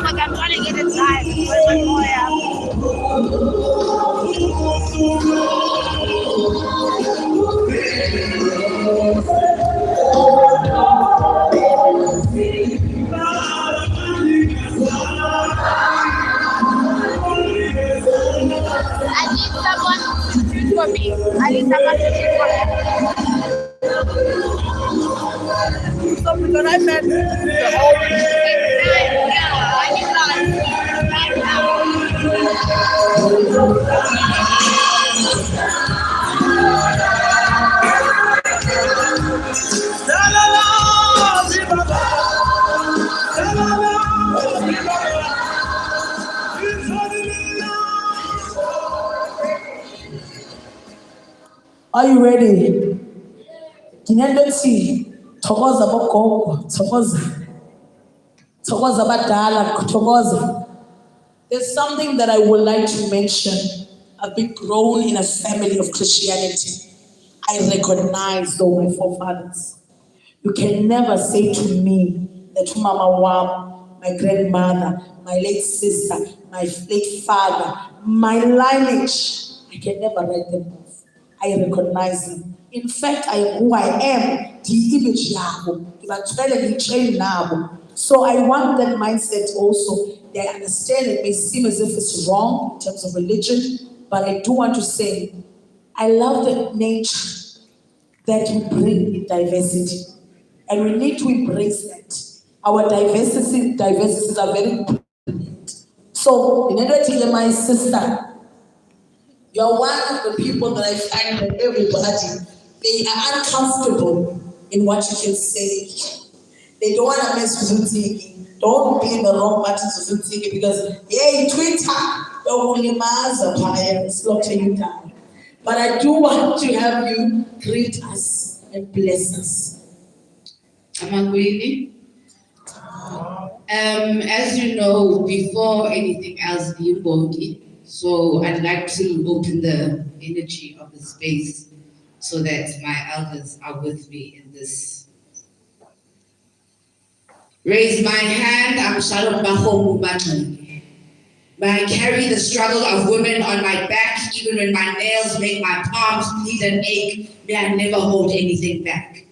like I'm trying to get it live. I need someone to shoot for me. I need someone to shoot for me. So we're gonna send the whole I need guys right now. Are you ready? Kinyandothi thokoza bogogo, thokoza badala, thokoza. There's something that I would like to mention. I've been grown in a family of Christianity. I recognize though my forefathers. You can never say to me that Mama Wam, my grandmother, my late sister, my late father, my lineage, I can never write them off. I recognize them. In fact, I am who I am. The image yabo. So I want that mindset also. They understand it may seem as if it's wrong in terms of religion, but I do want to say, I love the nature that you bring in diversity. And we need to embrace that. Our diversities are very brilliant. So, in order to hear my sister, you're one of the people that I find that everybody, they are uncomfortable in what you can say. They don't want to mess with Mtiki. Don't be in the wrong parties of Mtiki because, yay, Twitter, it's locking you down. But I do want to have you greet us and bless us. Amangwini. As you know, before anything else, Yimbogi. So I'd like to open the energy of the space so that my elders are with me in this. Raise my hand, I'm Shalom Bahomu Batli. May I carry the struggle of women on my back, even when my nails make my palms bleed and ache, may I never hold anything back.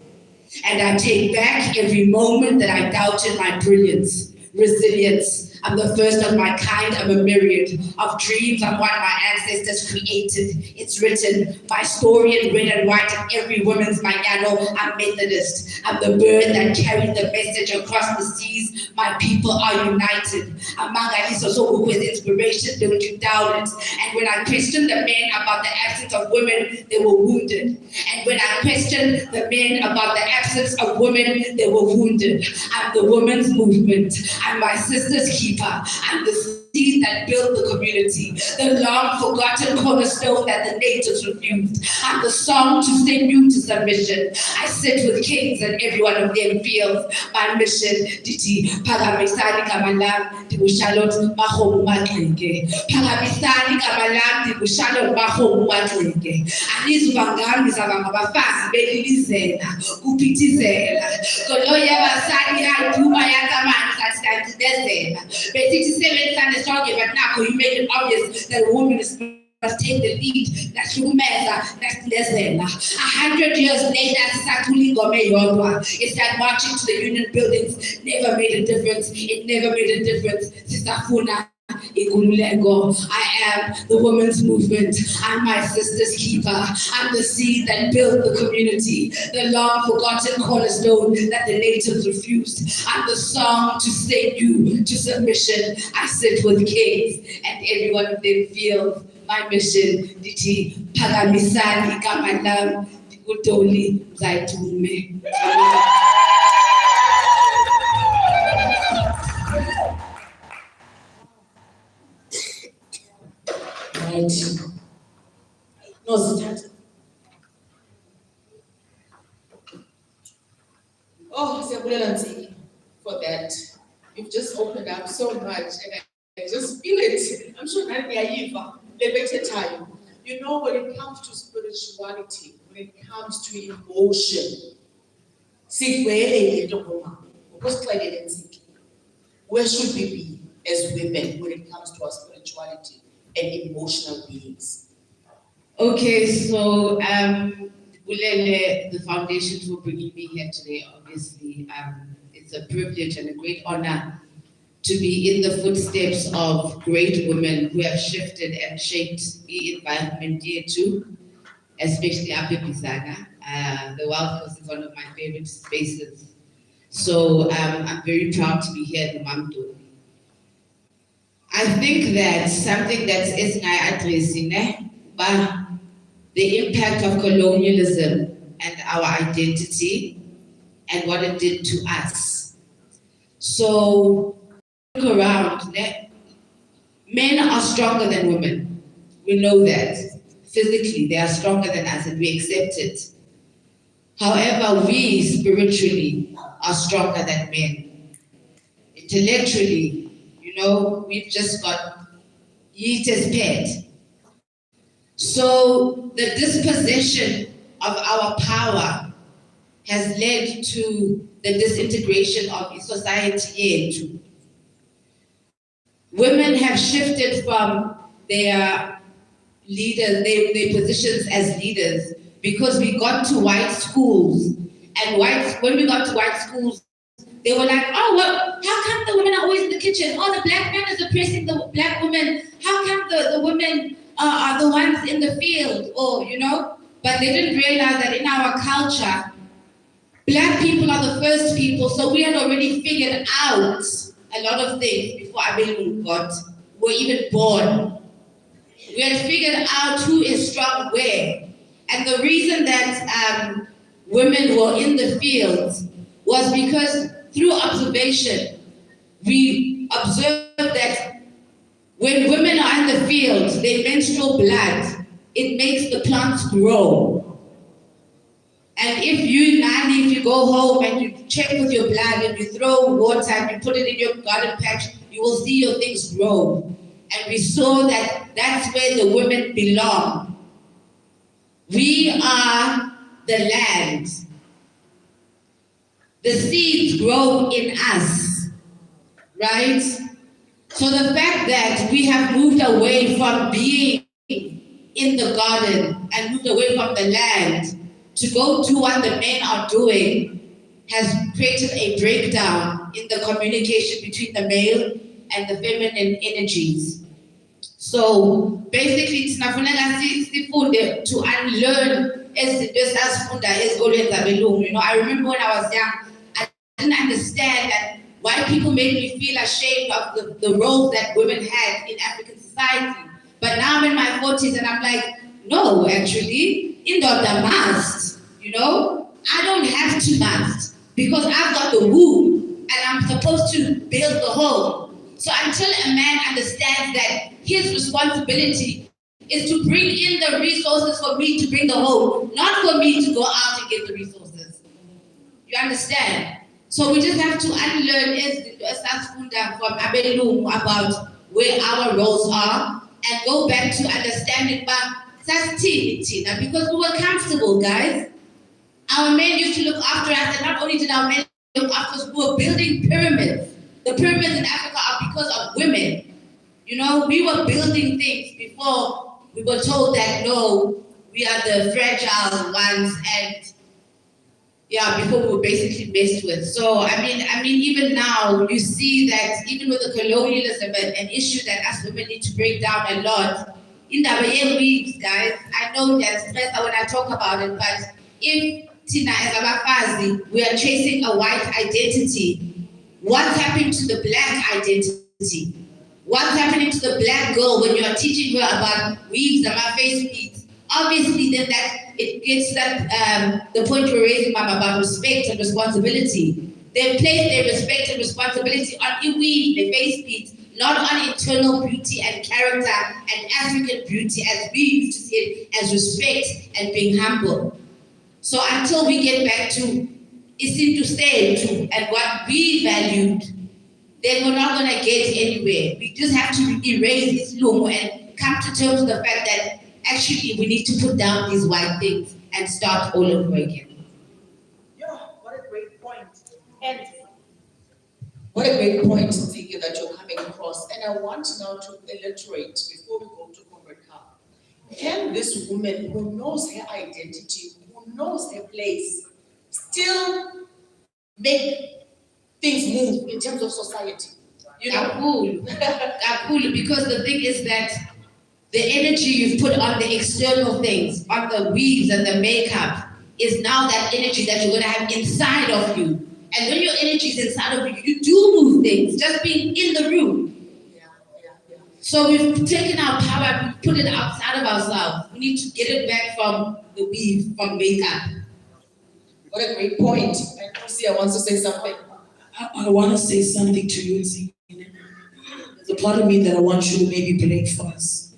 And I take back every moment that I doubted my brilliance, resilience. I'm the first of my kind, I'm a myriad of dreams. I'm what my ancestors created. It's written, my story in red and white, and every woman's Mayano. I'm Methodist. I'm the bird that carried the message across the seas. My people are united. Amangaliso so with inspiration, don't you doubt it. And when I questioned the men about the absence of women, they were wounded. And when I questioned the men about the absence of women, they were wounded. I'm the women's movement. I'm my sister's keeper. I'm the seed that built the community, the long forgotten cornerstone that the natives refused. I'm the song to send you to submission. I sit with kings and every one of them feels my mission. Diti Pagamisani Kamalam, Dibushalot Mahom Matlenge. Pagamisani Kamalam, Dibushalot Mahom Matlenge. Anizubangam is Ababa, Belizena, Upitizela. Koloya Basani, I do my Ataman, that's 97. But 67 Sunday song, but now you make it obvious that a woman must take the lead. That's Rumeza, that's Lezena. 100 years later, it's like marching to the union buildings. Never made a difference. It never made a difference. Sister Funa. I am the women's movement. I'm my sister's keeper. I'm the seed that built the community, the long forgotten cornerstone that the natives refused. I'm the song to send you to submission. I sit with kings and every one of them feels my mission. Diti Pagamisani Kamalam Utoli Zaitume. No, oh, Sebulanti, for that. You've just opened up so much, and I just feel it. I'm sure that they are limited time. You know, when it comes to spirituality, when it comes to emotion, where should we be? as women when it comes to our spirituality and emotional beings? Okay, so Bulele, the foundation for bringing me here today, obviously, it's a privilege and a great honor to be in the footsteps of great women who have shifted and shaped the environment here too, especially Abibizana. The Wild Coast is one of my favorite spaces. So I'm very proud to be here in Mamdo. I think that something that is addressing, but the impact of colonialism and our identity and what it did to us. So look around, men are stronger than women. We know that. Physically, they are stronger than us and we accept it. However, we spiritually are stronger than men. Intellectually, we've just got yeet as pet. So the dispossession of our power has led to the disintegration of society. Women have shifted from their leaders, their positions as leaders, because we got to white schools, and when we got to white schools, they were like, oh, well, how come the women are always in the kitchen? Oh, the black man is oppressing the black women. How come the women are the ones in the field? Or, but they didn't realize that in our culture, black people are the first people, so we had already figured out a lot of things before Abelu were even born. We had figured out who is strong where. And the reason that women were in the fields was because through observation, we observed that when women are in the field, their menstrual blood, it makes the plants grow. And if you go home and you check with your blood and you throw water and you put it in your garden patch, you will see your things grow. And we saw that that's where the women belong. We are the land. The seeds grow in us, right? So the fact that we have moved away from being in the garden and moved away from the land to go to what the men are doing has created a breakdown in the communication between the male and the feminine energies. So basically, to unlearn I remember when I was young, I didn't understand that white people made me feel ashamed of the roles that women had in African society. But now I'm in my 40s and I'm like, no, actually, indoda must, I don't have to must because I've got the womb and I'm supposed to build the home. So until a man understands that his responsibility is to bring in the resources for me to bring the home, not for me to go out and get the resources. You understand? So we just have to unlearn from Abelum about where our roles are and go back to understanding because we were comfortable, guys. Our men used to look after us, and not only did our men look after us, we were building pyramids. The pyramids in Africa are because of women. We were building things before we were told that, no, we are the fragile ones, and before we were basically messed with. So, I mean, even now, you see that even with the colonialism, an issue that us women need to break down a lot. In the weeks, guys, I know that stress when I talk about it, but if Tina as Abafazi, we are chasing a white identity, what's happening to the black identity? What's happening to the black girl when you are teaching her about weaves and face beads? Obviously, then that it gets that the point you're raising, Mama, about respect and responsibility. They place their respect and responsibility on weave, the face beads, not on internal beauty and character and African beauty, as we used to see it as respect and being humble. So until we get back to to stay and what we valued, then we're not going to get anywhere. We just have to erase Islam and come to terms with the fact that actually we need to put down these white things and start all over again. Yeah, what a great point. And what a great point, Ziki, that you're coming across. across, and I want now to illustrate before we go to Comrade Carl. Can this woman who knows her identity, who knows her place, still make things move in terms of society? You know, Kakhulu, because the thing is that the energy you've put on the external things, on the weaves and the makeup, is now that energy that you're going to have inside of you. And when your energy is inside of you, you do move things, just being in the room. yeah. So we've taken our power, we put it outside of ourselves. We need to get it back from the weave, from makeup. What a great point. And Lucia wants to say something. I want to say something to you, Zine. There's a part of me that I want you to maybe break for us.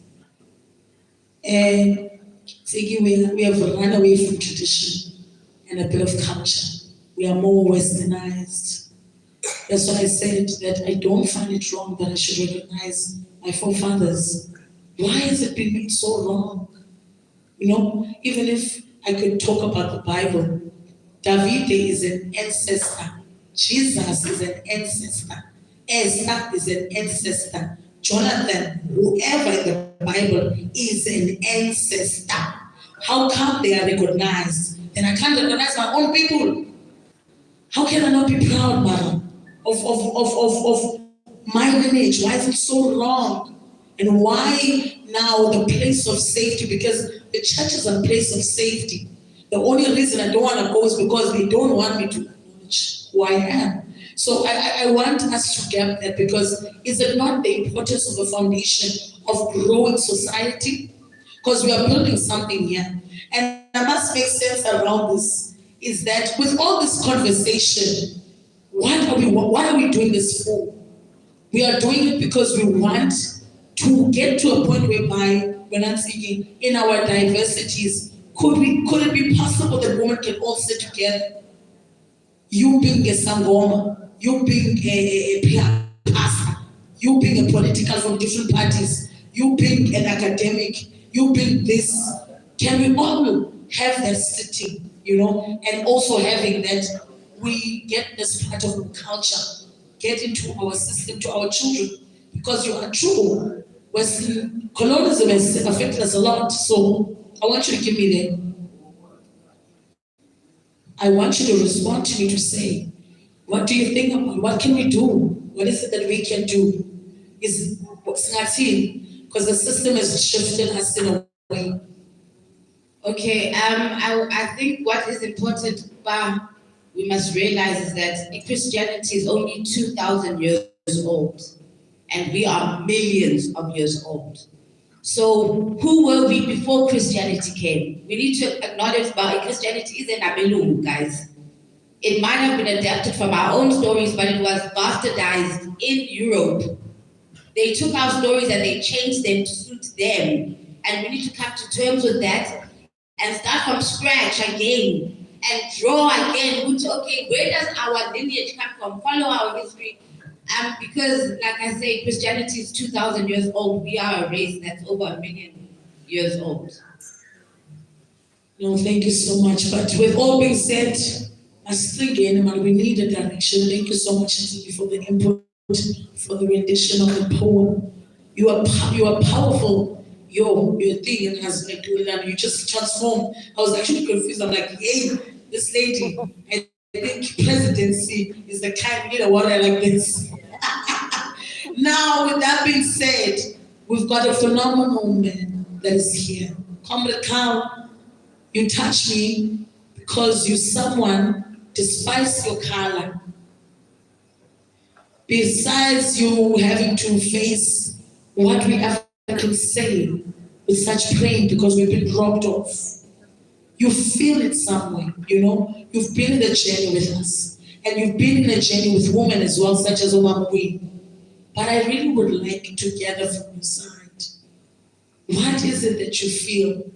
And Ziggy, we have run away from tradition and a bit of culture. We are more westernized. That's why I said that I don't find it wrong that I should recognize my forefathers. Why has it been made so wrong? You know, even if I could talk about the Bible, David is an ancestor. Jesus is an ancestor. Esther is an ancestor. Jonathan, whoever in the Bible, is an ancestor. How come they are recognized? Then I can't recognize my own people. How can I not be proud, Mama, of my lineage? Why is it so wrong? And why now the place of safety? Because the church is a place of safety. The only reason I don't want to go is because they don't want me to acknowledge who I am. So I want us to get that, because is it not the importance of a foundation of growing society? Because we are building something here. And I must make sense around this, is that with all this conversation, what are we doing this for? We are doing it because we want to get to a point whereby we're not thinking in our diversities, could it be possible that women can all sit together? You being a Sangoma, you being a pastor, you being a political from different parties, you being an academic, you being this, can we all have that sitting, you know, and also having that we get this part of the culture, get into our system to our children, because you are true. Western colonialism has affected us a lot, so I want you to give me that. I want you to respond to me to say, what do you think about, what can we do? What is it that we can do? Is what's not in, because the system has shifted us in a way. Okay, I think what is important, we must realize is that Christianity is only 2,000 years old, and we are millions of years old. So who were we before Christianity came? We need to acknowledge that Christianity is an Abelung, guys. It might have been adapted from our own stories, but it was bastardized in Europe. They took our stories and they changed them to suit them. And we need to come to terms with that and start from scratch again and draw again. Which, okay, where does our lineage come from? Follow our history. Because, like I say, Christianity is 2,000 years old. We are a race that's over 1 million years old. No, thank you so much. But with all being said, I still again, we need a direction. Thank you so much, Anthony, for the input, for the rendition of the poem. You are powerful. Your thing has like you just transformed. I was actually confused. I'm like, hey, this lady. I think presidency is the kind we need a water like this. Now, with that being said, we've got a phenomenal man that is here. Comrade Carl, you touch me because you're someone, despite your color, besides you having to face what we Africans say with such pain because we've been robbed off, you feel it somewhere, you know? You've been in the journey with us, and you've been in a journey with women as well, such as Oma Queen. But I really would like to gather from your side, what is it that you feel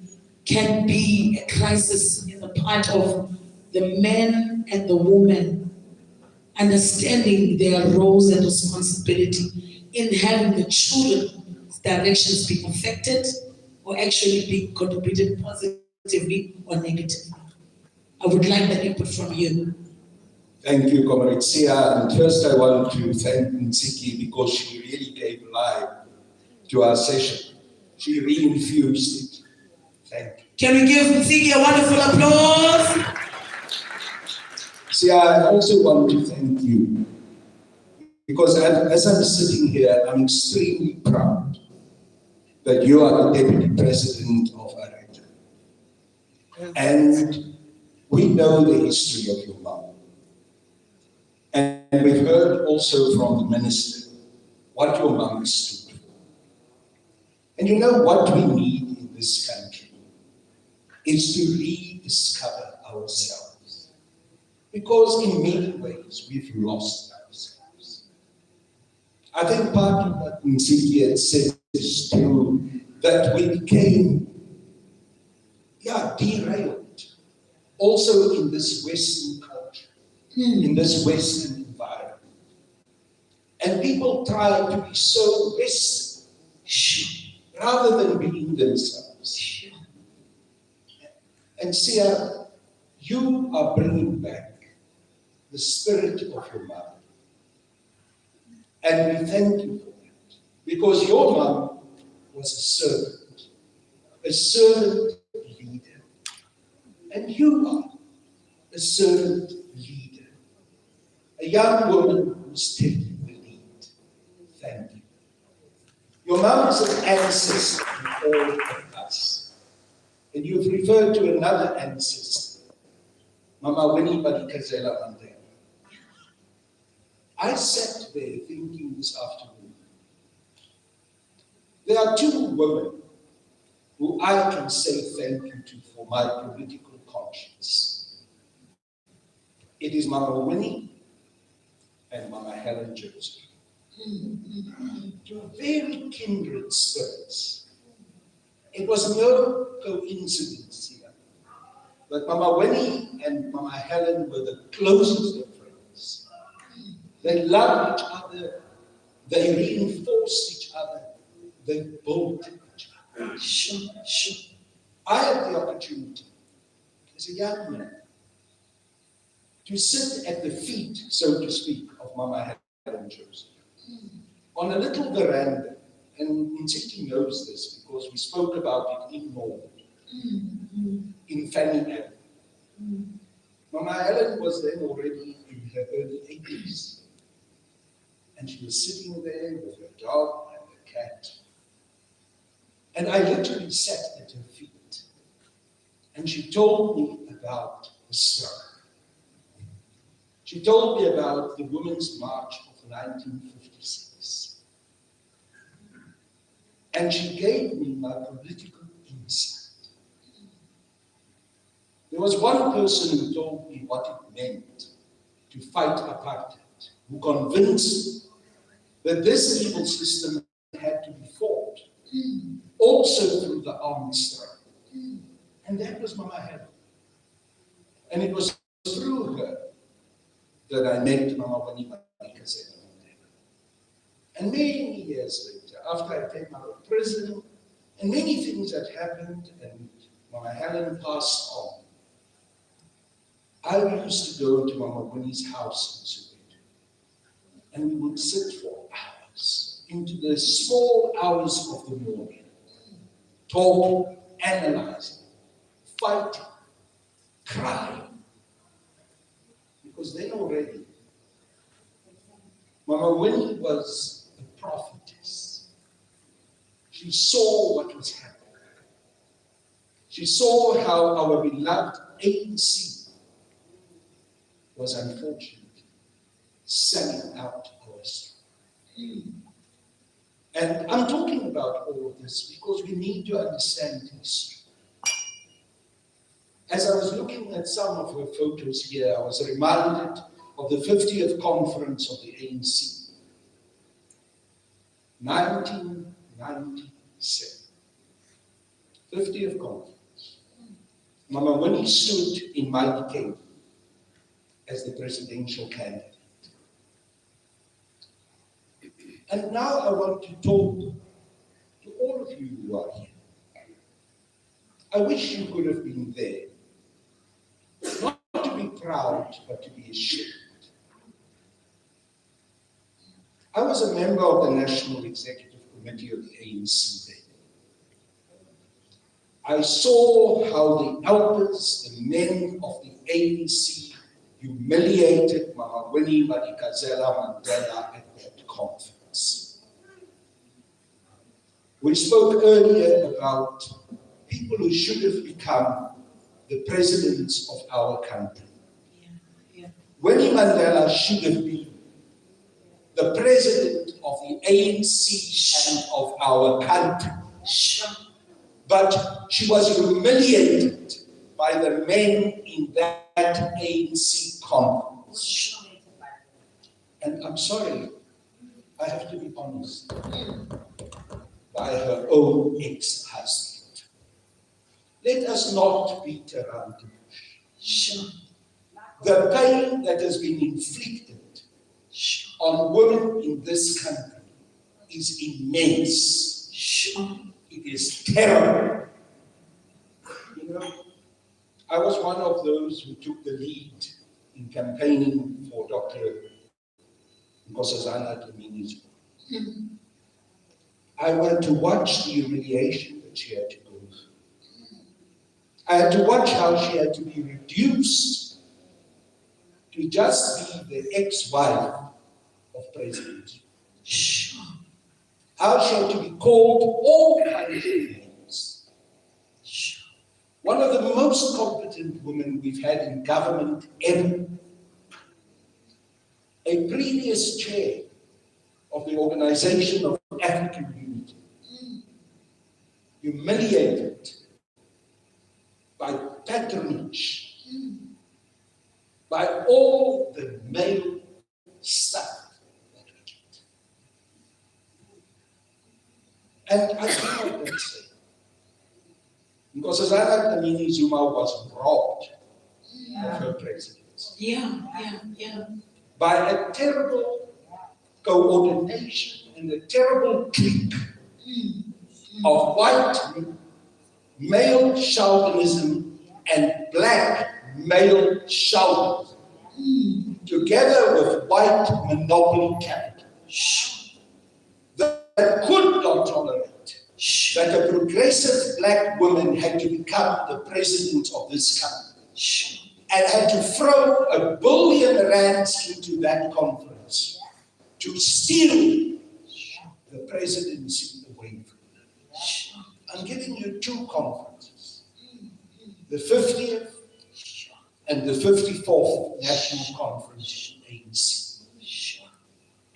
can be a crisis in the part of the men and the women, understanding their roles and responsibility in having the children's directions being affected or actually being contributed positively or negatively? I would like that input from you. Thank you, Comrade Sia. And first I want to thank Ntsiki because she really gave to our session. She reinfused it. Thank you. Can we give Nsiki a wonderful applause? See, I also want to thank you, because as I'm sitting here, I'm extremely proud that you are the Deputy President of ARETA. And we know the history of your mom. And we've heard also from the Minister what your mom stood for. And you know what we need in this country is to rediscover ourselves. Because in many ways, we've lost ourselves. I think part of what Nsiki had said is true, that we became, derailed. Also in this Western culture, in this Western environment. And people try to be so Western, rather than being themselves. And Sia, you are bringing back the spirit of your mother. And we thank you for that. Because your mom was a servant leader. And you are a servant leader. A young woman who's taking the lead. Thank you. Your mom is an ancestor to all of us. And you've referred to another ancestor, Mama Winnie Madikizela Mandela. I sat there thinking this afternoon, there are two women who I can say thank you to for my political conscience. It is Mama Winnie and Mama Helen Joseph. Two very kindred spirits. It was no coincidence here, but Mama Winnie and Mama Helen were the closest of friends. They loved each other, they reinforced each other, they built each other. Sure. I had the opportunity as a young man to sit at the feet, so to speak, of Mama Helen Joseph on a little veranda, and Nsiki knows this because we spoke about it in Norwood, in Fanny Avenue. Mama Helen was then already in her early 80s. And she was sitting there with her dog and her cat. And I literally sat at her feet. And she told me about the struggle. She told me about the Women's March of 1956. And she gave me my political insight. There was one person who told me what it meant to fight apartheid, who convinced me that this evil system had to be fought, also through the armed struggle. And that was Mama Helen. And it was through her that I met Mama Winnie Madikizela Mandela. And many years later, after I came out of prison, and many things had happened, and Mama Helen passed on, I used to go to Mama Winnie's house in Soweto. And we would sit for hours, into the small hours of the morning, talking, analyzing, fighting, crying. Because then already, Mama Winnie was a prophetess. She saw what was happening. She saw how our beloved ANC was unfortunately selling out our strength. And I'm talking about all of this because we need to understand history. As I was looking at some of her photos here, I was reminded of the 50th conference of the ANC, 1997. 50th conference. Mama Winnie stood in Mighty Cape as the presidential candidate. And now I want to talk to all of you who are here. I wish you could have been there. Not to be proud, but to be ashamed. I was a member of the National Executive committee of the ANC then. I saw how the elders, the men of the ANC, humiliated Mama Winnie Madikizela Mandela at that conference. We spoke earlier about people who should have become the presidents of our country. Winnie Mandela should have been the president of the ANC and of our country. But she was humiliated by the men in that ANC conference. And I'm sorry, I have to be honest, by her own ex-husband. Let us not beat around the bush. The pain that has been inflicted on women in this country is immense. It is terrible. You know, I was one of those who took the lead in campaigning for Dr. Nkosazana Dlamini Zuma. I went to watch the humiliation that she had to go through. I had to watch how she had to be reduced to just be the ex-wife of President. How she had to be called all kinds of names. One of the most competent women we've had in government ever. A previous chair of the Organization of African Unity. Humiliated by patronage. By all the male stuff that we get. And I cannot but say, because Nkosazana Dlamini Zuma was robbed of her presidency. By a terrible coordination and a terrible clique of white male chauvinism and black male chauvinism, together with white monopoly capital, that could not tolerate that a progressive black woman had to become the president of this country and had to throw R1 billion into that conference to steal the presidency away from her. I'm giving you two conferences, the 50th and the 54th National Conference of the ANC.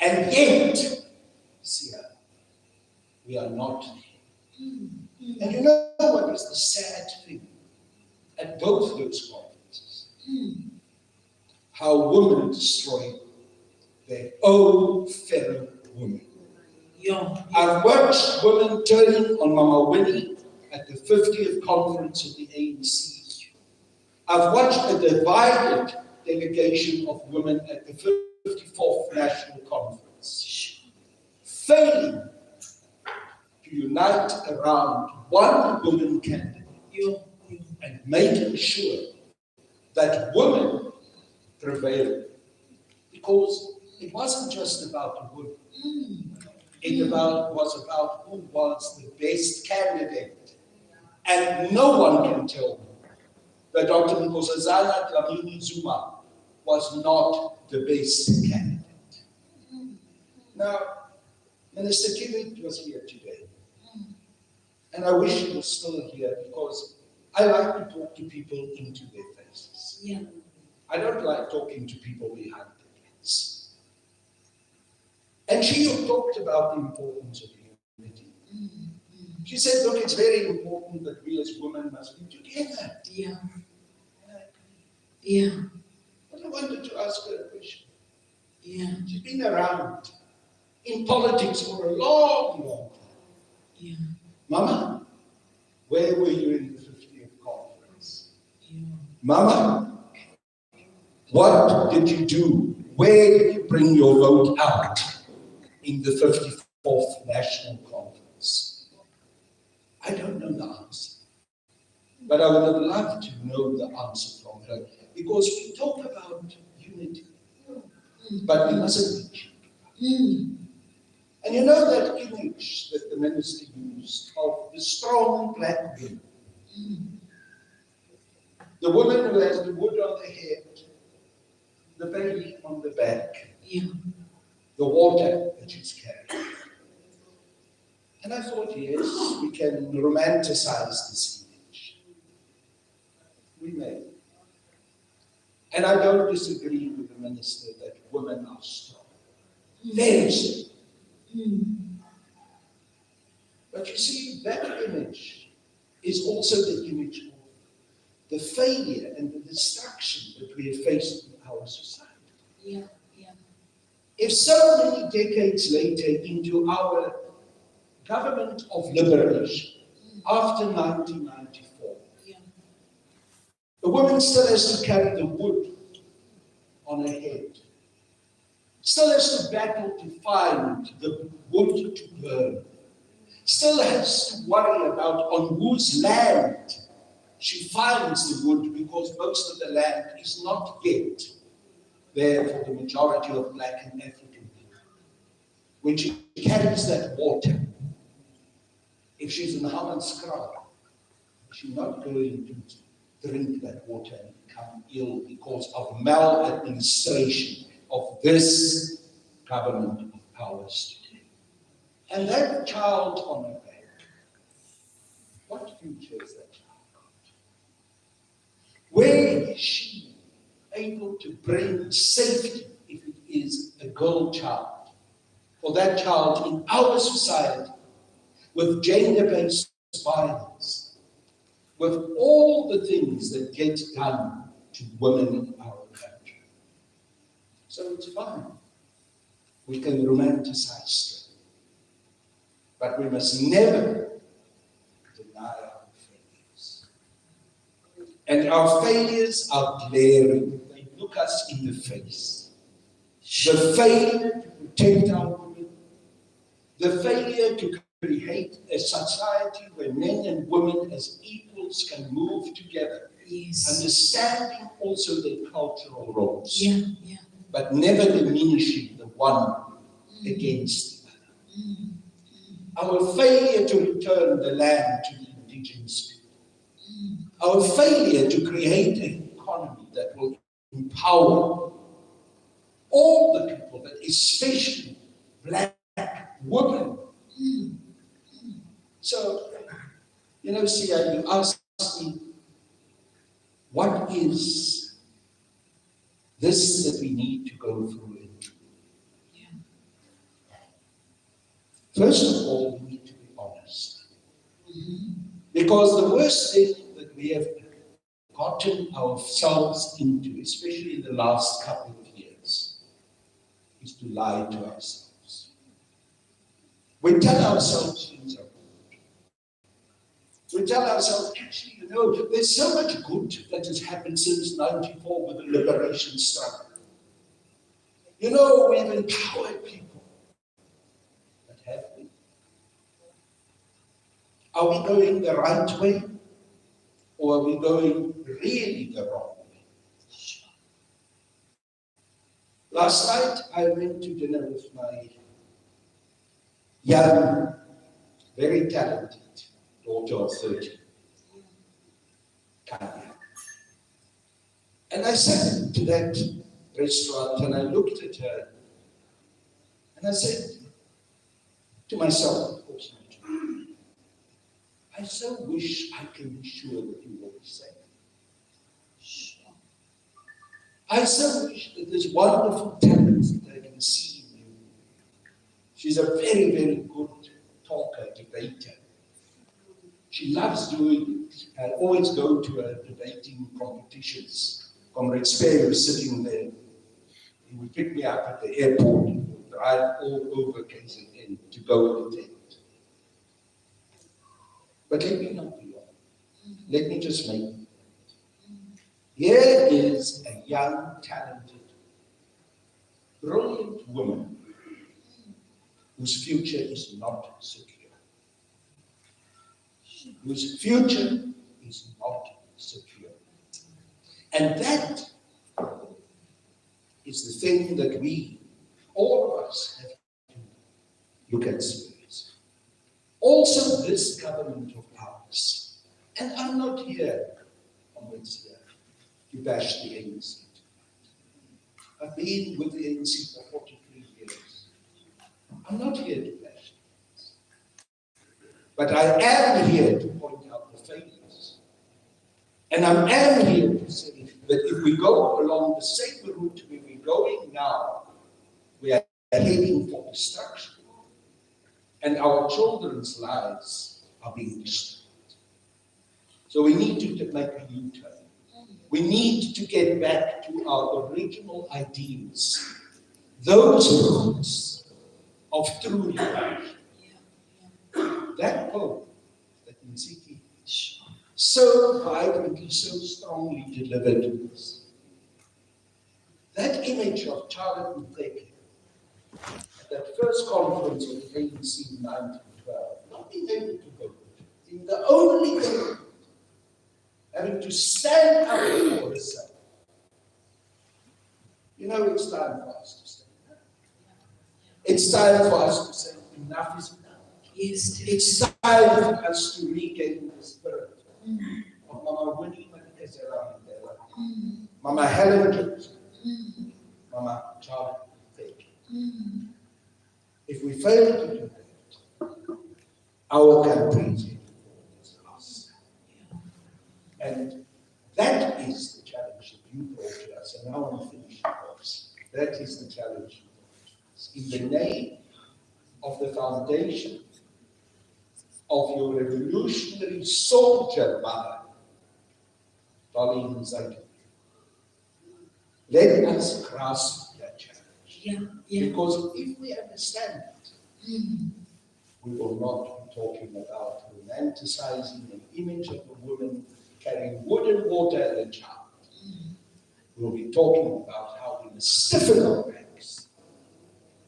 And yet, we are not there. And you know what is the sad thing? At both those conferences, how women destroy their own fellow women. I've watched women turning on Mama Winnie at the 50th conference of the ANC. I've watched a divided delegation of women at the 54th National Conference, failing to unite around one woman candidate and making sure that women prevail. Because it wasn't just about the women. It was about who was the best candidate. And no one can tell me that Dr. Nkosazana Dlamini Zuma was not the best candidate. Now, Minister Kimmett was here today. And I wish he was still here because I like to talk to people into their faces. I don't like talking to people behind their backs. And she talked about the importance of unity. She said, look, it's very important that we as women must be together. But I wanted to ask her a question. She's been around in politics for a long, long time. Mama, where were you in the 50th conference? Mama, what did you do? Where did you bring your vote out in the 54th National Conference? I don't know the answer. But I would have loved to know the answer from her. Because we talk about unity, but we mustn't be cheap. And you know that image that the minister used of the strong black woman. The woman who has the wood on the head, the baby on the back, the water that she's carrying. And I thought, yes, we can romanticize this image. We may. And I don't disagree with the minister that women are strong. Very strong. But you see, that image is also the image of the failure and the destruction that we have faced in our society. If so many decades later into our government of liberation, after 1994, the woman still has to carry the wood on her head, still has to battle to find the wood to burn, still has to worry about on whose land she finds the wood, because most of the land is not yet there for the majority of black and African people. When she carries that water, if she's in Hammanskraal, she's not going to drink that water and become ill because of maladministration of this government of powers today. And that child on her back, what future is that child got? Where is she able to bring safety if it is a girl child? For that child in our society, with gender-based violence, with all the things that get done to women in our country. So it's fine. We can romanticize strength. But we must never deny our failures. And our failures are glaring. They look us in the face. The failure to protect our women, the failure to create a society where men and women as equals can move together, understanding also their cultural roles, but never diminishing the one against the other. Our failure to return the land to the indigenous people, our failure to create an economy that will empower all the people, but especially black women. So, Sia, you asked me, what is this that we need to go through into? First of all, we need to be honest. Because the worst thing that we have gotten ourselves into, especially in the last couple of years, is to lie to ourselves. We tell ourselves things are good. We tell ourselves, actually, there's so much good that has happened since 94 with the liberation struggle. We've empowered people. But have we? Are we going the right way? Or are we going really the wrong way? Last night, I went to dinner with my young, very talented daughter of 30, Kanya. And I sat into that restaurant and I looked at her and I said to myself, of course, I so wish I can be sure that you will be safe. I so wish that this wonderful talent that I can see in you. She's a very, very good talker, debater. She loves doing it. I always go to her debating competitions. Comrade Spear was sitting there. He would pick me up at the airport and would drive all over KZN to go and attend. But let me not be wrong. Let me just make it. Here is a young, talented, brilliant woman whose future is not secure. Whose future is not secure. And that is the thing that we, all of us, have to look at Spurs. Also, this government of ours, and I'm not here on Wednesday to bash the ANC. I've been with the ANC for 43 years. I'm not here to bash it. But I am here to point out the failures. And I am here to say that if we go along the same route we're going now, we are heading for destruction. And our children's lives are being destroyed. So we need to make a U-turn. We need to get back to our original ideals, those roots of true liberation. That hope that Nziki so vibrantly, so strongly delivered to us. That image of Charlotte Muteke at that first conference of the ANC in 1912, not being able to vote, being the only government having to stand up for herself. You know, it's time for us to stand up. It's time for us to say enough is enough. Yes. It's time for us to regain the spirit of Mama Winnie Madikizela Mandela, Mama Helen Johnson, Mama Charlotte Muteke. If we fail to do that, our country is heading towards us. And that is the challenge that you brought to us. And now I'm finishing, folks. That is the challenge you brought to us. In the name of the foundation of your revolutionary soldier mother, Dolly Nzaki. Let us grasp that challenge. Because if we understand it, we will not be talking about romanticizing an image of a woman carrying wood and water and a child. We'll be talking about how we must stiffen our ranks,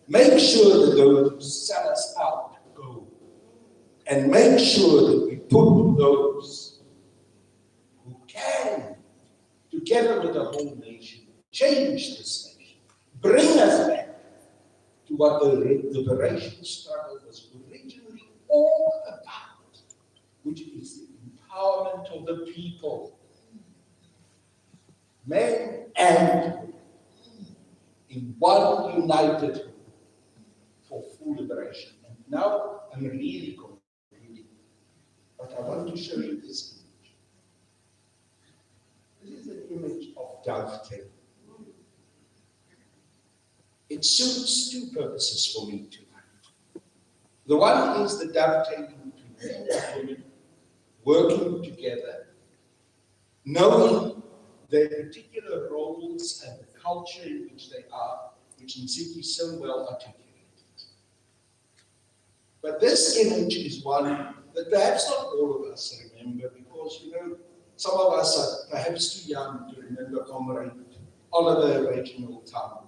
make sure that those who sell us out go, and make sure that we put those who can, together with the whole nation, change this nation, bring us back to what the liberation struggle was originally all about, which is the empowerment of the people, men and women, in one united for full liberation. And now I'm really concluding, but I want to show you this image. This is an image of dovetail. It suits two purposes for me tonight. The one is the dovetailing between men and women, working together, knowing their particular roles and the culture in which they are, which Nziki so well articulated. But this image is one that perhaps not all of us remember, because, you know, some of us are perhaps too young to remember Comrade Oliver Reginald Tambo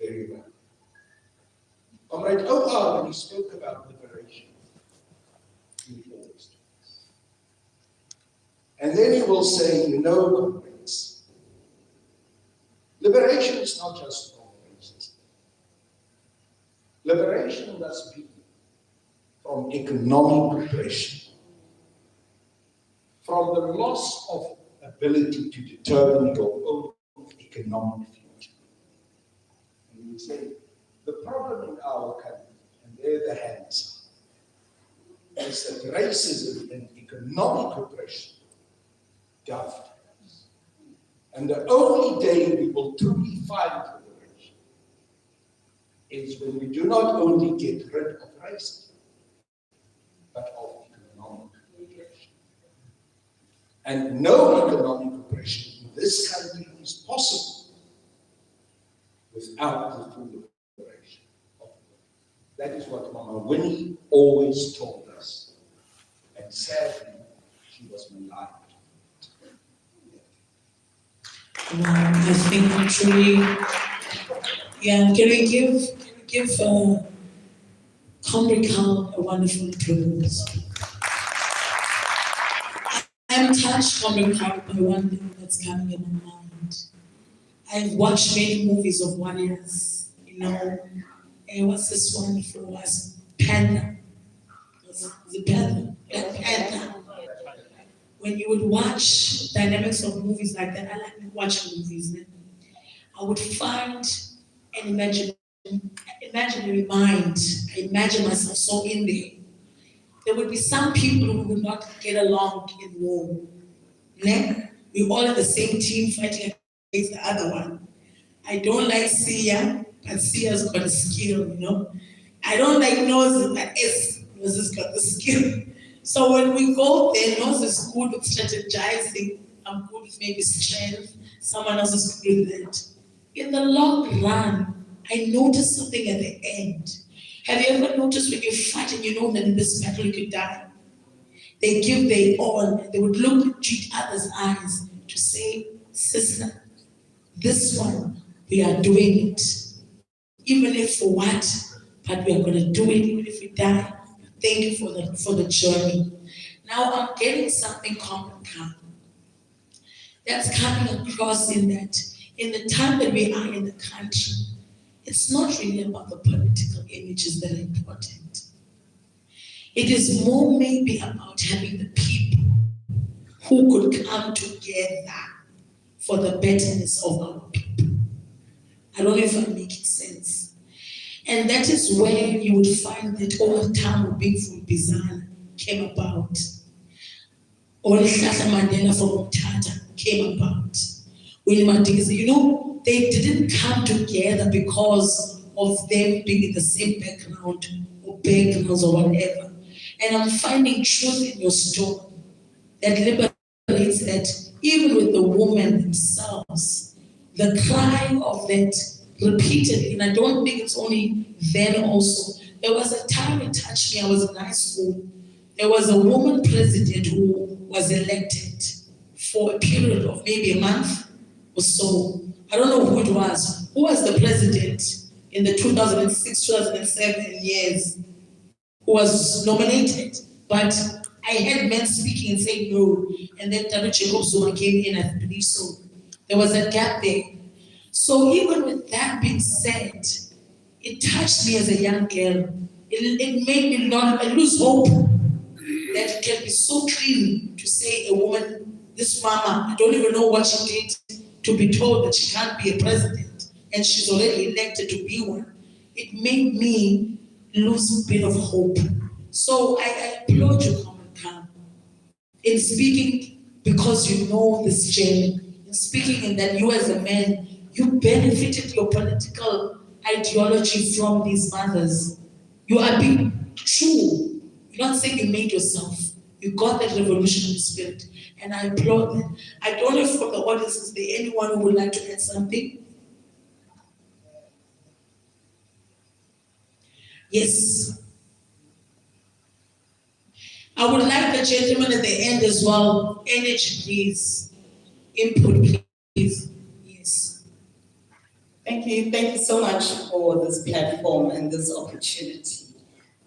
very well. Comrade O.R., when he spoke about liberation, he always does. And then he will say, you know, comrades, liberation is not just from racism. Liberation must be from economic oppression, from the loss of ability to determine your own economic future. And we say, the problem in our country, and there the hands are, is that racism and economic oppression govern us. And the only day we will truly find liberation is when we do not only get rid of racism, but of economic oppression. And no economic oppression in this country is possible without the full liberation of the world. That is what Mama Winnie always told us. And sadly, she was maligned. I think truly, can we give Comrade Carl a wonderful applause? I'm touched, Comrade Carl, by one thing that's coming in my mind. I've watched many movies of warriors, you know, what's this one for us? Panther. The Panther. Black Panther. When you would watch dynamics of movies like that, I like watching movies. I would find an imaginary mind. I imagine myself so in there. There would be some people who would not get along in war. We're all in the same team fighting against the other one. I don't like Sia, but Sia's got a skill, you know. I don't like Nose, but Nose has got the skill. So when we go there, Nose is good with strategizing. I'm good with maybe strength. Someone else is good with that. In the long run, I noticed something at the end. Have you ever noticed when you fight and you know that in this battle you could die? They give their all. They would look into each other's eyes to say, sister, this one, we are doing it. Even if for what, but we are going to do it, even if we die. Thank you for the journey. Now I'm getting something common that's coming across in that, in the time that we are in the country, it's not really about the political images that are important. It is more maybe about having the people who could come together for the betterness of our people. I don't know if I'm making sense. And that is where you would find that all time of being from Bizana came about. All Hlahla Mandela from Umtata came about. Winnie Mandela, you know, they didn't come together because of them being in the same background or backgrounds or whatever. And I'm finding truth in your story that liberates that even with the women themselves, the cry of that repeatedly, and I don't think it's only then also. There was a time it touched me, I was in high school. There was a woman president who was elected for a period of maybe a month or so. I don't know who it was. Who was the president in the 2006, 2007 years who was nominated? But I had men speaking and saying no, and then W. Jacob Zuma came in, I believe so. There was a gap there. So even with that being said, it touched me as a young girl. It made me I lose hope that it can be so clean to say a woman, this mama, I don't even know what she did to be told that she can't be a president and she's already elected to be one. It made me lose a bit of hope. So I applaud you, Common, in speaking because you know this journey, in speaking in that you as a man, you benefited your political ideology from these mothers. You are being true. You're not saying you made yourself. You got that revolutionary spirit. And I applaud that. I don't know if from the audience, is there anyone who would like to add something? Yes. I would like the gentleman at the end as well. Energy, please. Input, please. Yes. Thank you so much for this platform and this opportunity.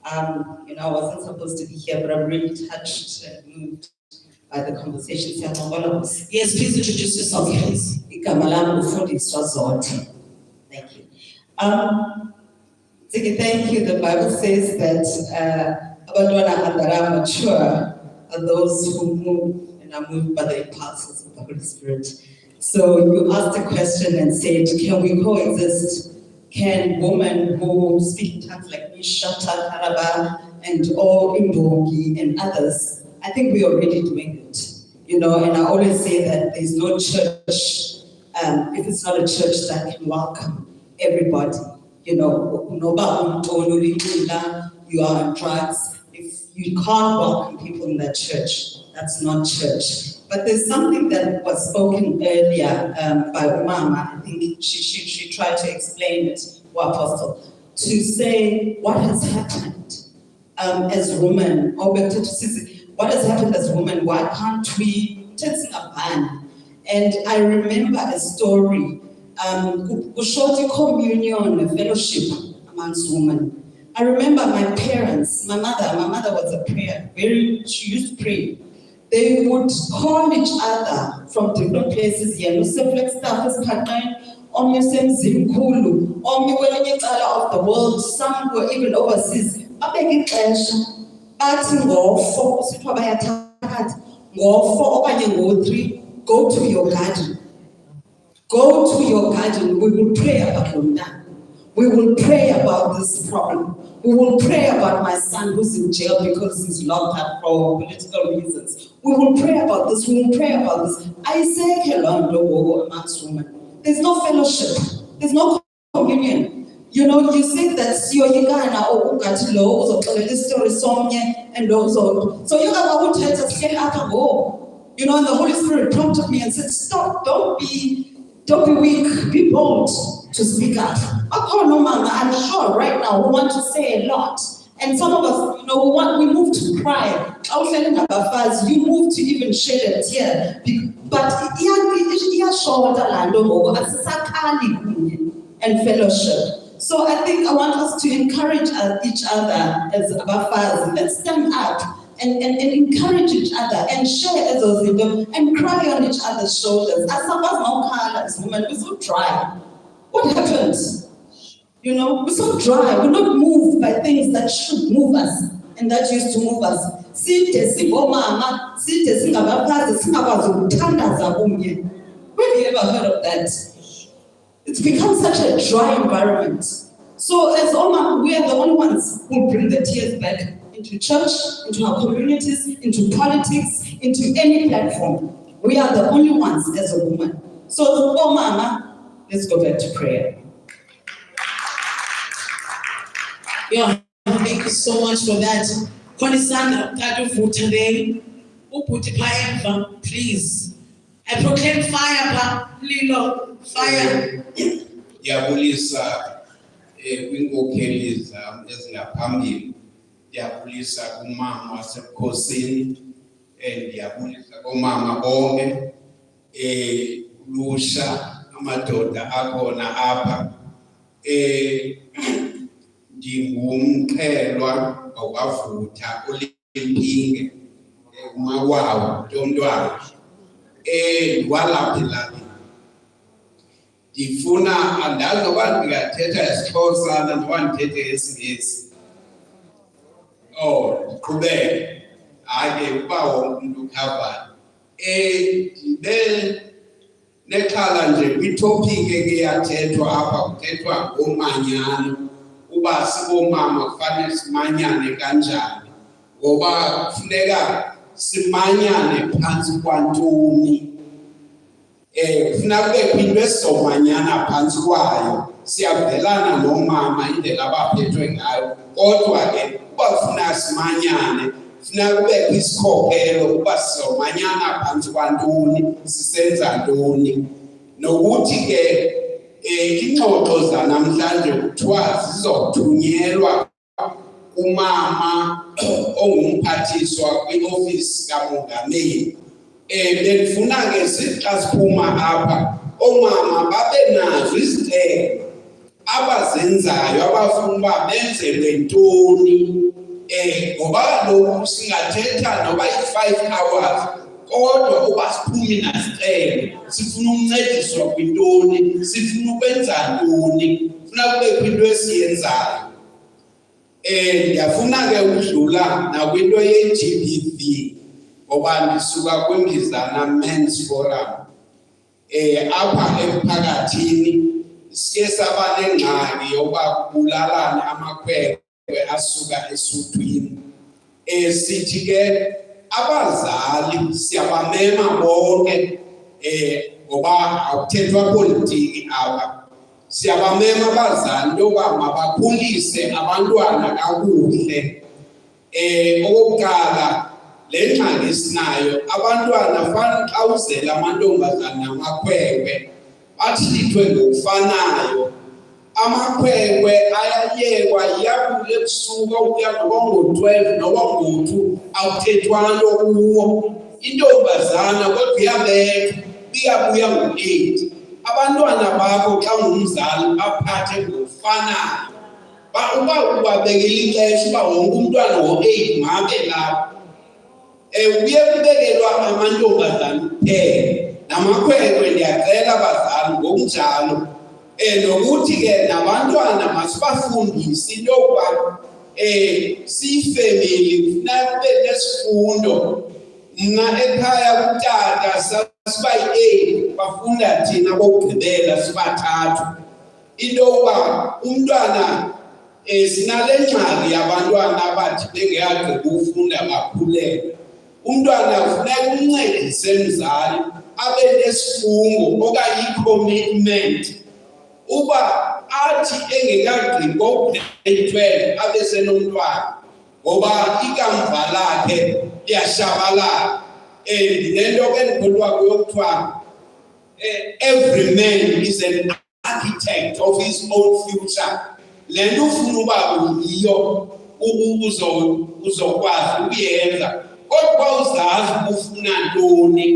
I wasn't supposed to be here, but I'm really touched and moved by the conversation. Yes, please introduce yourself, please. Thank you. Thank you. The Bible says that abantwana are mature are those who move and are moved by the impulses of the Holy Spirit. So you asked a question and said, can we coexist? Can women who speak tongues like me, Shata, Karaba, and all Imbongi and others, I think we're already doing it. And I always say that there's no church, if it's not a church that can welcome everybody. You are on drugs. If you can't welcome people in that church, that's not church. But there's something that was spoken earlier by Umama. I think she tried to explain it, Apostle, to say what has happened as women, or what has happened as women, why can't we take a ban? And I remember a story, short communion, a fellowship amongst women. I remember my parents, my mother was a prayer, she used to pray. They would call each other from different places here, stuff is omnye usemzimkhulu, omnye kwelinye icala of the world, some were even overseas. Babeke ixesha, bathi ngo-4, kusithiwa bayathakatha, ngo-4 okanye ngo-3, go to your garden. Go to your garden, we will pray about Lomdana. We will pray about this problem. We will pray about my son who's in jail because he's locked up for political reasons. We will pray about this, we will pray about this. I say, hello, amongst women. There's no fellowship, there's no communion. You know, you say that siyoyikana or ugatilo uzoxelela story somnye and those on. So you have to tell us get go. You know, and the Holy Spirit prompted me and said, stop, don't be weak, be bold to speak up. No, Mama, I'm sure right now we want to say a lot. And some of us, you know, we move to cry. You move to even shed a tear. But and fellowship. So I think I want us to encourage each other as Abafaz. Let's stand up and encourage each other and share as those and cry on each other's shoulders. As some of us as women, we're so dry. What happens? You know, we're so dry. We're not moved by things that should move us and that used to move us. We've ever heard of that. It's become such a dry environment. So as Oma, we are the only ones who bring the tears back into church, into our communities, into politics, into any platform. We are the only ones as a woman. So, Mama, let's go back to prayer. Yeah, thank you so much for that. Konisanda, Tatu for today. Please. I proclaim fire, Lilo, fire. Ndiyabulisa kwinkokheli zam ezingaphambili, ndiyabulisa kumama wasebukhosini, ndiyabulisa komama bonke, lusha amadoda akhona apha. Ndingumxhelwa wakavutha olimpinge umawawo Ntontwana, walapha elalini. Ndifuna andazi noba ndingathetha isiXhosa noba ndithethe isiNgesi. Ndiqhubeke. Hayi ke uba wonke umntu ukhavana. Ndibe nexhala nje kwitopiki eyathethwa apha, kuthethwa ngomanyano. Uba sibomama kufanele simanyane kanjani, ngoba kufuneka simanyane phantsi kwantoni. Kufuneka kubekho into esizomanyana phantsi kwayo. Siyavelana nomama indlela abaphethwe ngayo, kodwa ke uba kufuneka simanyane, kufuneka kubekho isikhokelo uba sizomanyana phantsi kwantoni, sisenza ntoni. Nokuthi ke ingxoxo zanamhlanje kuthiwa zizothunyelwa kumama ongumphathiswa kwiofisi kamongameli. Bendifuna ke xa siphuma apha, oomama babe nazo izicelo abazenzayo abafuna uba benzelwe ntoni. Ngoba kaloku singathetha noba i-5 hours, kodwa uba siphumi nasicelo, sifuna ukuncediswa kwintoni, sifuna ukwenza ntoni, funa kubekho into esiyenzayo. Ndiyafuna ke ukudlula nakwinto ye-GBV, ngoba ndisuka kwiMbizana Men's Forum. Apha emphakathini sike saba nengxaki yoba kubulalane amakhwenkwe asuka esuthwini. Sithi ke abazali siyabamema bonke, ngoba akuthethwa politiki apha. Siyabamema abazali intoba mabakhulise abantwana kakuhle. Okokuqala, le ngxaki sinayo, abantwana fanele xa uzela amantombazana namakhwenkwe bahlithwe ngokufanayo. Amakhwenkwe ayayekwa iyabule ebusuku ukuya noba ngo-12 noba ngo-2 akuthethwa nto kuwo. Intombazana kodwa iyabethwa iyabuya ngo-8. Abantwana bakho xa ngumzali baphathe ngokufanayo. Uba ubabekela ixesha uba wonke umntwana ngo-8 mabe lapho. Kuye kubekelwa amantombazana kuphela, namakhwenkwe ndiyacela abazali ngokunjalo Nokuthi ke nabantwana masibafundise into yokuba siyifemeli kufuneka kube nesifundo. Mna ekhaya kutata sasibayi-8 bafunda thina bokugqibela sibathathu. Into yokuba umntwana sinale ngxaki yabantwana abathi bengekagqibi ufunda bakhulelwe. Umntwana kufuneka umncedise mzali abe nesifungo okanye i-commitment uba athi engekagqibi ko-grade 12 abe senomntwana ngoba ikamva lakhe liyashabalala. Lento ke endikholwa kuyo kuthiwa every man is an architect of his own future. Le nto ufuna uba uyiyo uzokwazi ukuyenza kodwa uzazi ufuna ntoni.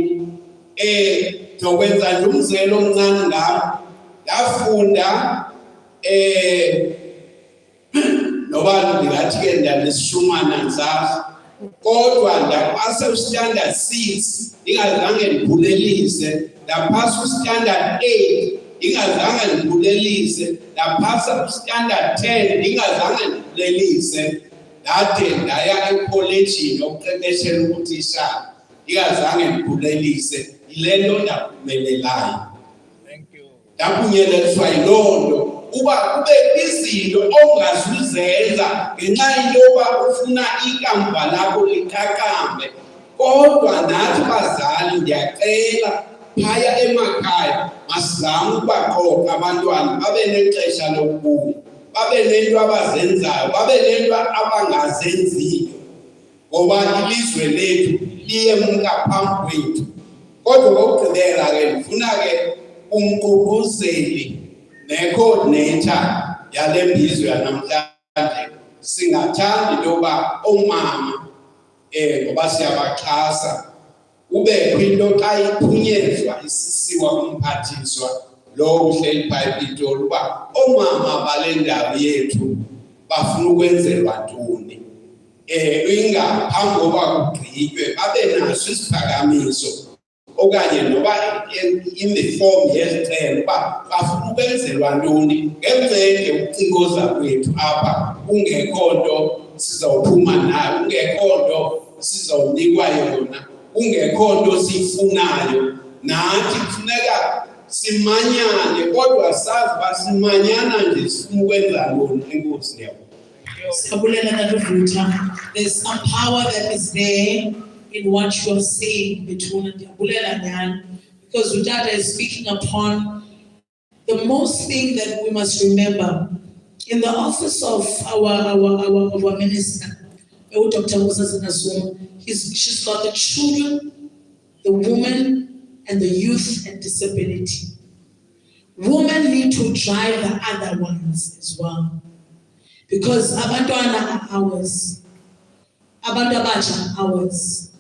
Ndizokwenza nje umzekelo omncane ngam. Ndafunda noba ndingathi ke ndanesishumana ndisazi kodwa ndapasa ustandard 6 ndingazange ndibulelise, ndapasa ustandard 8 ndingazange ndibulelise, ndapasa ustandard 10 ndingazange ndibulelise, ndade ndaya ekholejini yokuqeqeshela ubutitshala ndingazange ndibulelise. Yile nto ndaphumelelayo. Ndaphunyeleliswa yiloo nto uba kube izinto ongazuzenza ngenxa yento yoba ufuna ikamva lakho liqaqambe. Kodwa nathi bazali ndiyacela phaya emakhaya masizame ukubaqoqa abantwana babe nexesha lokubuya, babe nento abazenzayo, babe nento abangazenziyo ngoba ilizwe lethu liyemka phambi kwethu. Kodwa kokugqibela ke ndifuna ke umququzeli ne-coordinator yale mbizwe yanamhlanje singathanda into yoba oomama ngoba siyabaxhasa kubekho into xa iphunyezwa isisiwa kumphathiswa lo uhleli phaya ePitoli uba oomama bale ndawo yethu bafuna ukwenzelwa ntoni. Ingaphambi koba kugqitywe babe naso isiphakamiso okanye noba in the form yezicelo uba bafuna ukwenzelwa ntoni ngemvenge ukucingoza kwethu apha kungekho nto sizawuphuma nayo, kungekho nto sizawunikwa yona, kungekho nto siyifunayo. Nathi kufuneka simanyane kodwa sazi uba simanyana nje sifuna ukwenza ntoni. Enkosi yabo. Sabulela Naduvita, there's some power that is there in what you are saying, Betuna Diabulela Nyan, because Utata is speaking upon the most thing that we must remember. In the office of our minister, Dr. Moses Nasum, she's got the children, the women, and the youth and disability. Women need to drive the other ones as well. Because abantwana are ours. Abantu abatsha are ours.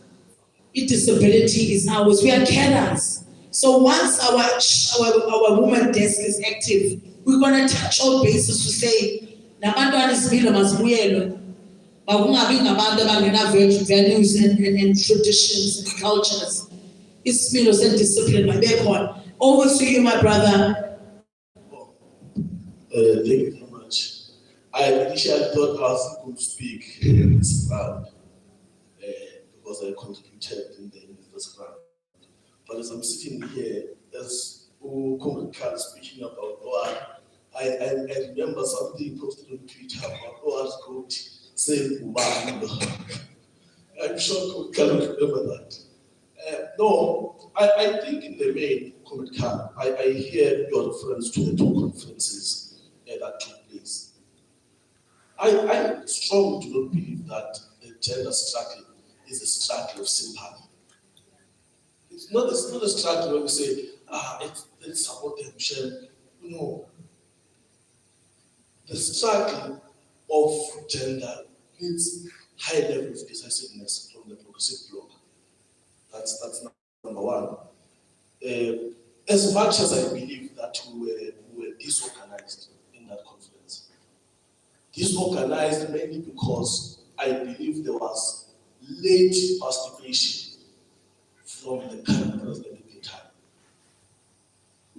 Disability is ours. We are carers. So once our woman desk is active, we're going to touch all bases to say, nabantwana isibilo masibuyelwe. Makungabi ngabantu abangena values and traditions and cultures. Isibilo self-discipline mabekhona. Over to you, my brother. Thank you very much. I initially thought I was going to speak in this round because I contributed in the first round. But as I'm sitting here, as Comrade Khan speaking about OR, I remember something posted on Twitter about OR's quote saying, I'm sure Comrade Khan will remember that. No, I think in the main, Comrade Khan, I hear your reference to the two conferences that took place. I strongly do not believe that the gender struggle is a struggle of sympathy. It's not a struggle where we say, let's support them, Michelle. No. The struggle of gender needs high level of decisiveness from the progressive bloc. That's number one. As much as I believe that we were disorganized in that conference, disorganized mainly because I believe there was late participation from the current president at the time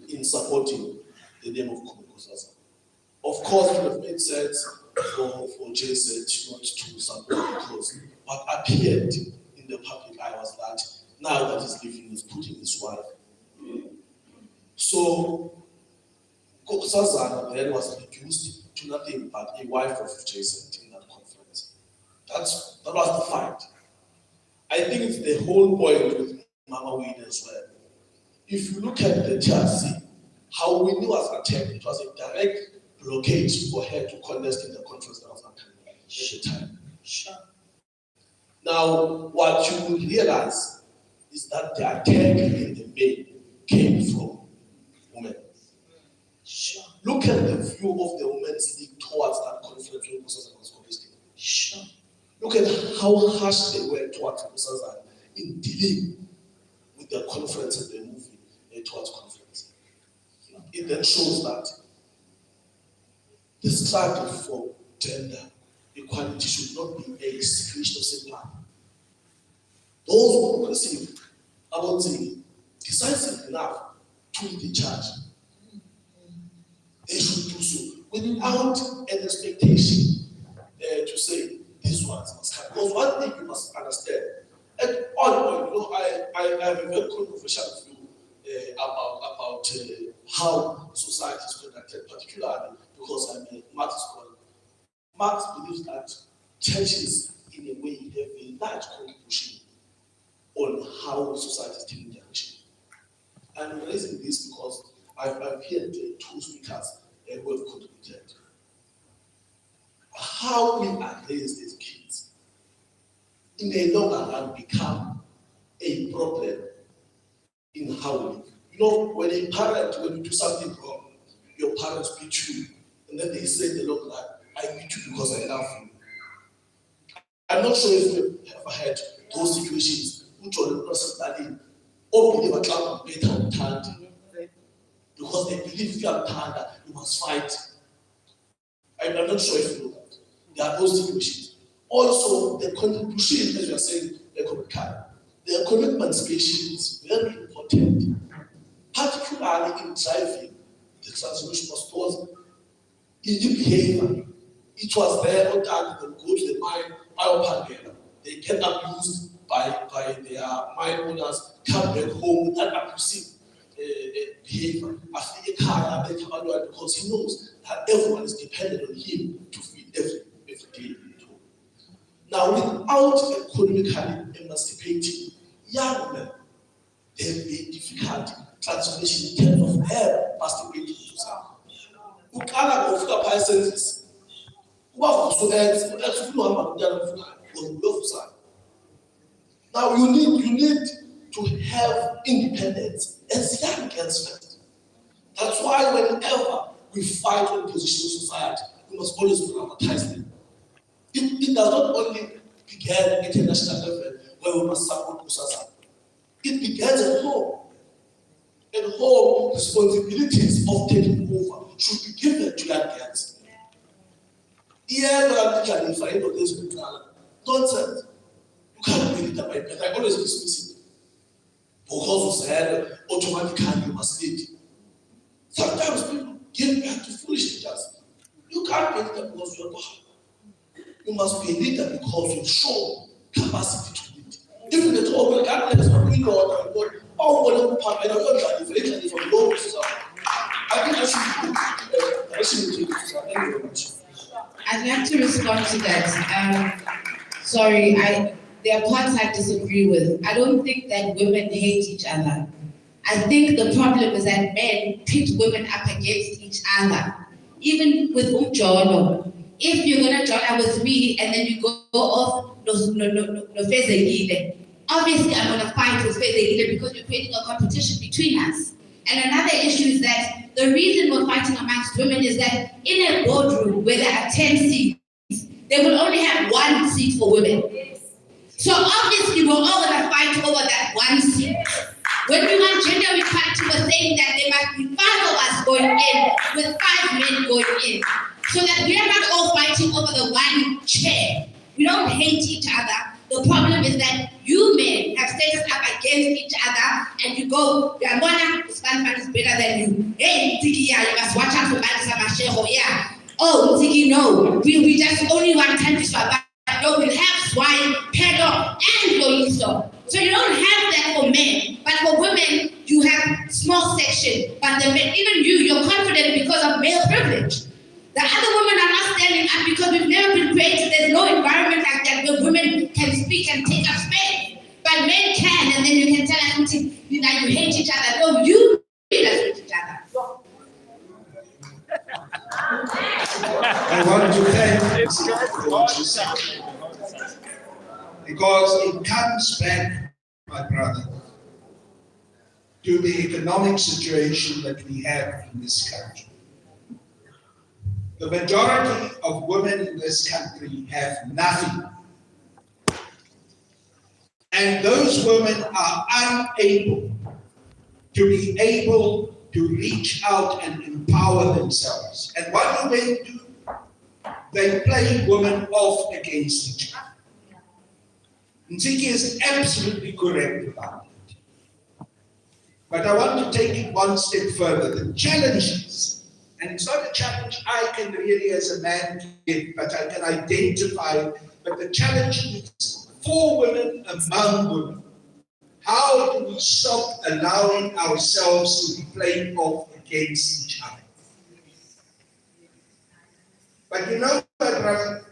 in supporting the name of Nkosazana. Of course, it would have made sense for JZ not to support because what appeared in the public eye was that now that he's leaving, he's putting his wife. So Nkosazana then was reduced to nothing but a wife of JZ in that conference. That was the fight. I think it's the whole point with Mama Winnie as well. If you look at the TRC, how Winnie was attacked, it was a direct blockade for her to contest in the conference that was happening at the time. Sure. Now, what you will realize is that the attack in the main came from women. Sure. Look at the view of the women's league towards that conference when Nkosazana was contesting. Sure. Look at how harsh they were towards Nkosazana in dealing with the conference and the moving towards conference. It then shows that the struggle for gender equality should not be a situation of simple. Those who perceive about the decisive enough to lead the charge, they should do so without an expectation to say these ones must come. Because one thing you must understand, and I have a very controversial view about how society is conducted, particularly because I'm a Marxist scholar. Marx believes that churches, in a way, have a large contribution on how society is taking direction. I'm raising this because I've heard two speakers who have contributed. How we are raised as kids in the longer run become a problem in how we live. You know, when you do something wrong, your parents beat you, and then they say in the long run, I beat you because I love you. I'm not sure if you've ever had those situations which are the person studying or believe a club better on hand because they believe if you are hand, you must fight. I'm not sure if you know that. There are those situations. Also, the contribution, as you are saying, the commitment species is very important, particularly in driving the transformation of stores in the behavior. It was there all time, they go to the mine, biopanel. They get abused by their mine owners, come back home with that abusive behavior. Because he knows that everyone is dependent on him to feed every day. Now, without economically emancipating young men, there will be difficult transformation in terms of their participating to society. Ukala kufika pale census. Now you need to have independence as young as first. That's why whenever we fight on position of society, we must always advertise them. It does not only begin at international level where we must support Nkosazana. It begins at home. At home, responsibilities of taking over should be given to young girls. Nonsense. You can't be leader by birth. I always dismiss it. Because of said automatically you must lead. Sometimes people give back to foolish leaders. You can't be leader because you are powerful. You must be a leader because you show capacity to lead. Even the talk will can't let us know what oh, well, I don't differently from those. I think I should take it. Thank you very much. I'd like to respond to that. Sorry, there are parts I disagree with. I don't think that women hate each other. I think the problem is that men pit women up against each other. Even with Umjono, if you're gonna join up with me and then you go off no Fezegile, obviously I'm gonna fight with Fezegile because you're creating a competition between us. And another issue is that the reason we're fighting amongst women is that in a boardroom where there are 10 seats, they will only have 1 seat for women. So obviously we're all gonna fight over that 1 seat. When we want gender equality, we're saying that there must be 5 of us going in with 5 men going in. So that we are not all fighting over the 1 chair. We don't hate each other. The problem is that you men have set us up against against each other and you go, Yamona, this man is better than you. Hey, Tiki, yeah, you must watch out for Madisabasheho, yeah. Oh, Tiki, no, we just only one country, but no, we'll have swine, paddock, and livestock. So you don't have that for men, but for women, you have small section. But the men, even you're confident because of male privilege. The other women are not standing up because we've never been created. There's no environment like that where women can speak and take up space. But men can, and then you can tell them, you hate each other. No, you hate us with each other. I want to thank for what you said. Because it comes back, my brother, to the economic situation that we have in this country. The majority of women in this country have nothing. And those women are unable to be able to reach out and empower themselves. And what do men do? They play women off against each other. Ntsiki is absolutely correct about it. But I want to take it one step further. The challenges, and it's not a challenge I can really as a man give, but I can identify, but the challenge is for women, among women. How do we stop allowing ourselves to be played off against each other? But you know, my brother,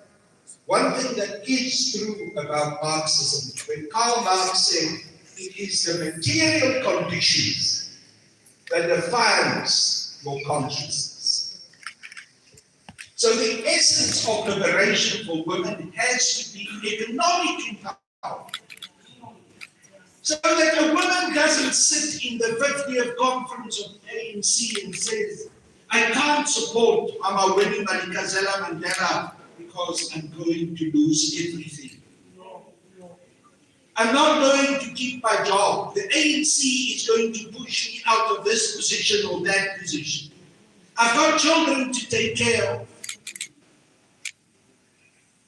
one thing that is true about Marxism, when Karl Marx said it is the material conditions that defines your consciousness. So the essence of liberation for women has to be economic empowerment. So that a woman doesn't sit in the 50th conference of ANC and says, I can't support Mama Winnie Madikizela Mandela because I'm going to lose everything. I'm not going to keep my job. The ANC is going to push me out of this position or that position. I've got children to take care of.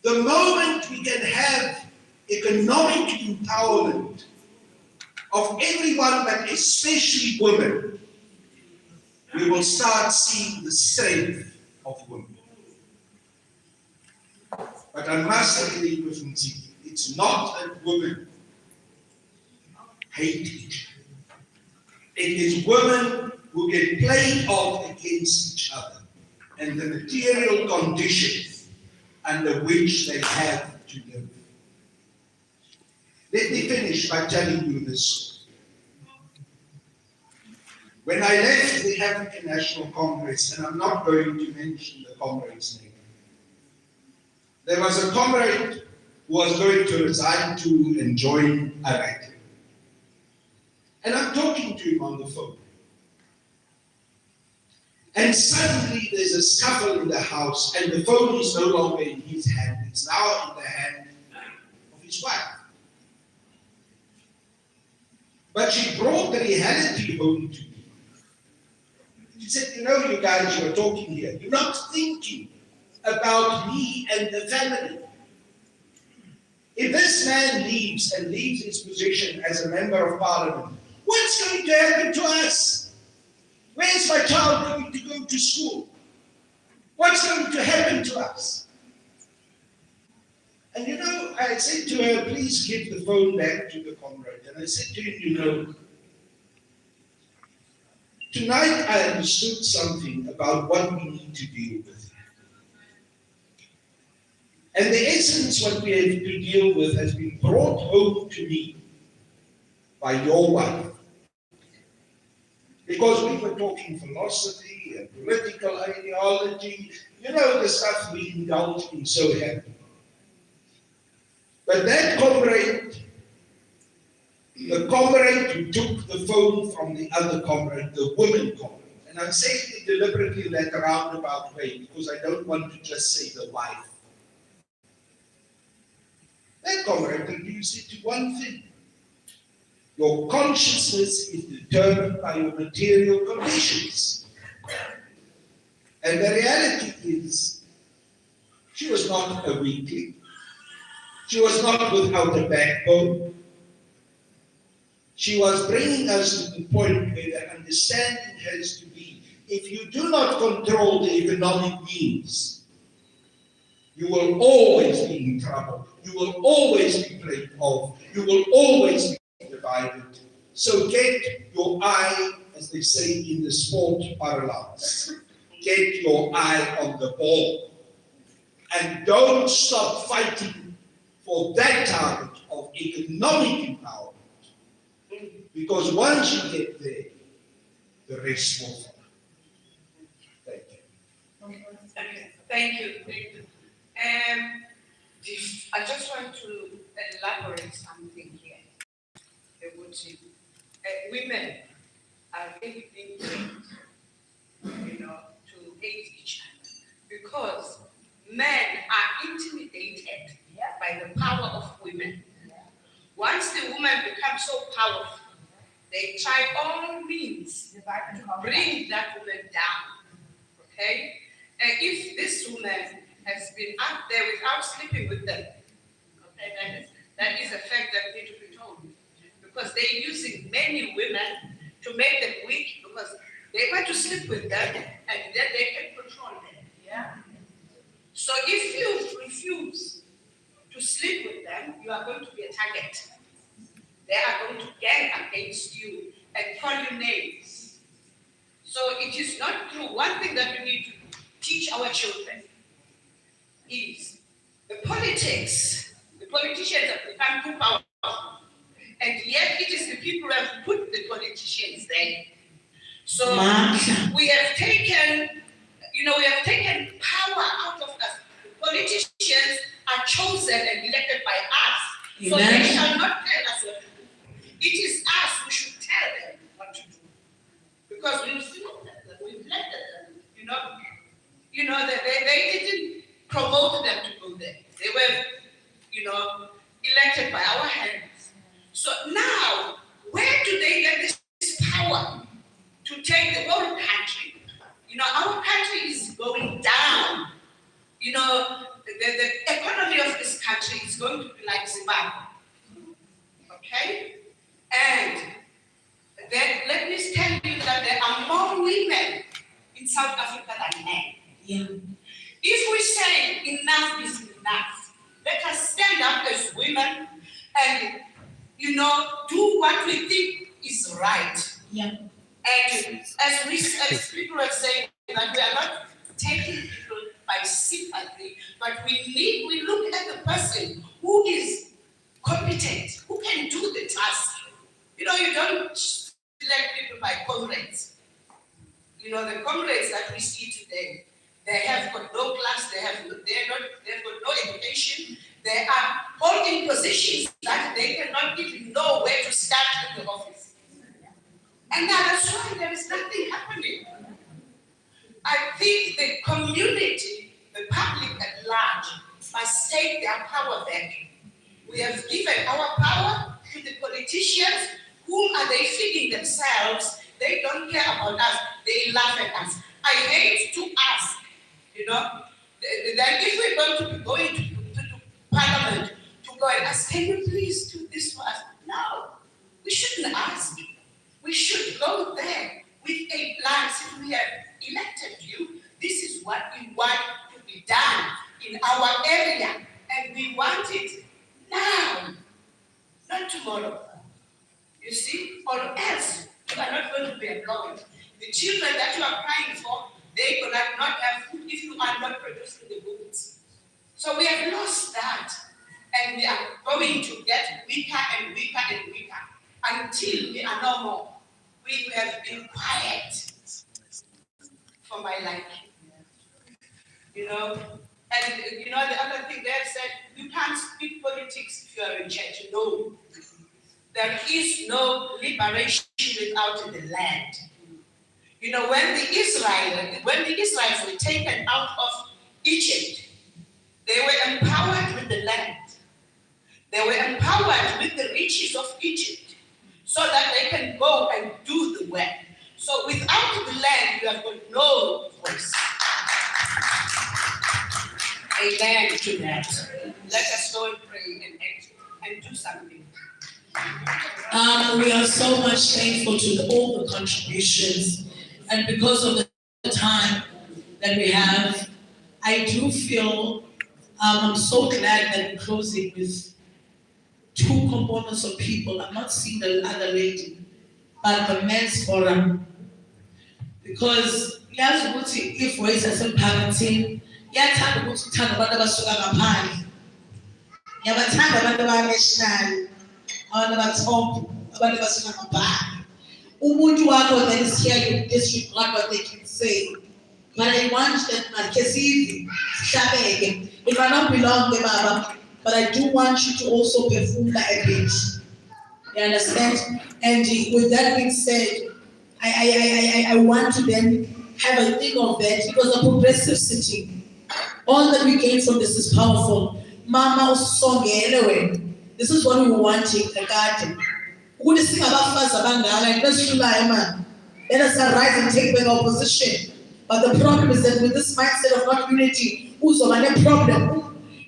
The moment we can have economic empowerment of everyone, but especially women, we will start seeing the strength of women. But I must agree with Ntsiki, it's not that women hate each other. It is women who get played off against each other and the material conditions under which they have to live. Let me finish by telling you this. When I left the African National Congress, and I'm not going to mention the comrade's name, there was a comrade who was going to resign to and join ARAC. And I'm talking to him on the phone. And suddenly there's a scuffle in the house, and the phone is no longer in his hand, it's now in the hand of his wife. But she brought the reality home to me. She said, you know, you guys, you're talking here. You're not thinking about me and the family. If this man leaves and leaves his position as a member of parliament, what's going to happen to us? Where's my child going to go to school? What's going to happen to us? And you know, I said to her, please give the phone back to the comrade. And I said to him, you know, tonight I understood something about what we need to deal with. And the essence what we have to deal with has been brought home to me by your wife. Because we were talking philosophy and political ideology, you know, the stuff we indulge in so heavily. But that comrade, the comrade who took the phone from the other comrade, the woman comrade, and I'm saying it deliberately in that roundabout way because I don't want to just say the wife. That comrade reduced it to one thing. Your consciousness is determined by your material conditions. And the reality is, she was not a weakling. She was not without a backbone. She was bringing us to the point where the understanding has to be, if you do not control the economic means, you will always be in trouble. You will always be played off. You will always be divided. So get your eye, as they say in the sport parlance, get your eye on the ball. And don't stop fighting for that target of economic empowerment. Because once you get there, the rest will follow. Thank you. Thank you. I just want to elaborate something here. Women are really being trained, to aid each other, because men are intimidated by the power of women. Once the woman becomes so powerful, they try all means to bring that woman down. Okay? And if this woman has been up there without sleeping with them, okay, that is a fact that needs to be told. Because they're using many women to make them weak, because they want to sleep with them and then they can control them. Yeah. So if you refuse to sleep with them, you are going to be a target. They are going to gang against you and call you names. So it is not true. One thing that we need to teach our children is the politicians have become too powerful. And yet it is the people who have put the politicians there. So we have taken power out of us. The politicians are chosen and elected by us. So they shall not tell us what to do. It is us who should tell them what to do. Because we've seen them, we've elected them, they didn't promote them to go there. They were, elected by our hands. So now, where do they get this power to take the whole country? Our country is going down. The economy of this country is going to be like Zimbabwe. Okay? And then let me tell you that there are more women in South Africa than men. Yeah. If we say enough is enough, let us stand up as women and do what we think is right. Yeah. And as people are saying, that we are not taking people by sympathy, but we look at the person who is competent, who can do the task. You don't select people by comrades. The comrades that we see today, they have got no class, they've got no education. They are holding positions that they cannot even know where to start in the office. And that's why there is nothing happening. I think the community, the public at large, must take their power back. We have given our power to the politicians. Whom are they feeding themselves? They don't care about us. They laugh at us. I hate to ask, that if we're going to be going to Parliament to go and ask, can you please do this for us? No, we shouldn't ask. We should go there with a plan. Since we have elected you, this is what we want to be done in our area, and we want it now, not tomorrow. You see, or else you are not going to be employed. The children that you are crying for, they will not have food if you are not producing the goods. So we have lost that, and we are going to get weaker and weaker and weaker until we are no more. We have been quiet for my liking. And the other thing they have said, you can't speak politics if you are in church. No. There is no liberation without the land. When the Israelites were taken out of Egypt, they were empowered with the land. They were empowered with the riches of Egypt so that they can go and do the work. So without the land, you have got no voice. Amen to that. Let us go and pray and do something. We are so much thankful to all the contributions, and because of the time that we have, I do feel I'm so glad that we're closing with two components of people. I'm not seeing the other lady, but the men's forum, because yazi ukuthi ivoice yasemphakathini iyathanda ukuthi uthanda abantu abasuka ngaphandle, ngiyabathanda abantu aba-national, abantu aba-top, abantu abasuka ngaphandle. Umuntu wakho that is here, you disregard what they can say, but I want that makhe sive sihlabeke. It might not belong there, Baba, but I do want you to also perform a bit. You understand? And with that being said, I want to then have a thing of that, because a progressive city, all that we gain from this is powerful. Mama usonge anyway. This is what we were wanting, the garden. Ukuthi singabafazi abangaka, inteshlulayo man. Let us arise and take back our position. But the problem is that with this mindset of not unity, uzoba ne problem.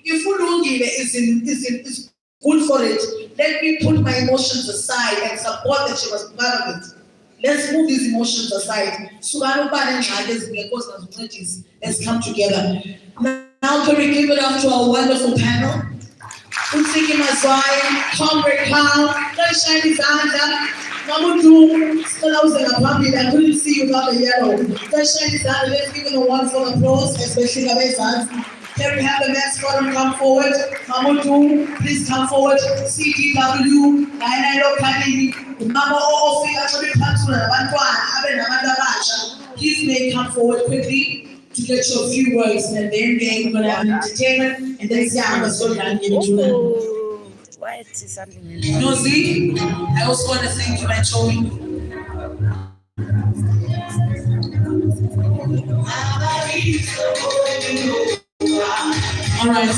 If ulungile is good for it, let me put my emotions aside and support that she was part of it. Let's move these emotions aside. Let's come together. Now can we give it up to our wonderful panel? Utsiki Mazwai, Comrade Carl, Shiny Zanda, Mamudu, I couldn't see you without the yellow. Shiny Zanda, let's give them a wonderful applause, especially Gabezans. Can we have the next forum come forward? Mamudu, please come forward. CDW, Nainalo Kanini, Mama Ofi, actually Patsuna, Bantuan, Aben, Amanda Basha. Please may come forward quickly to get your few words, and then we're going to have an entertainment, and then Siama is going to give it to them. Why is something? Nozi, I also want to thank you, my children. All right.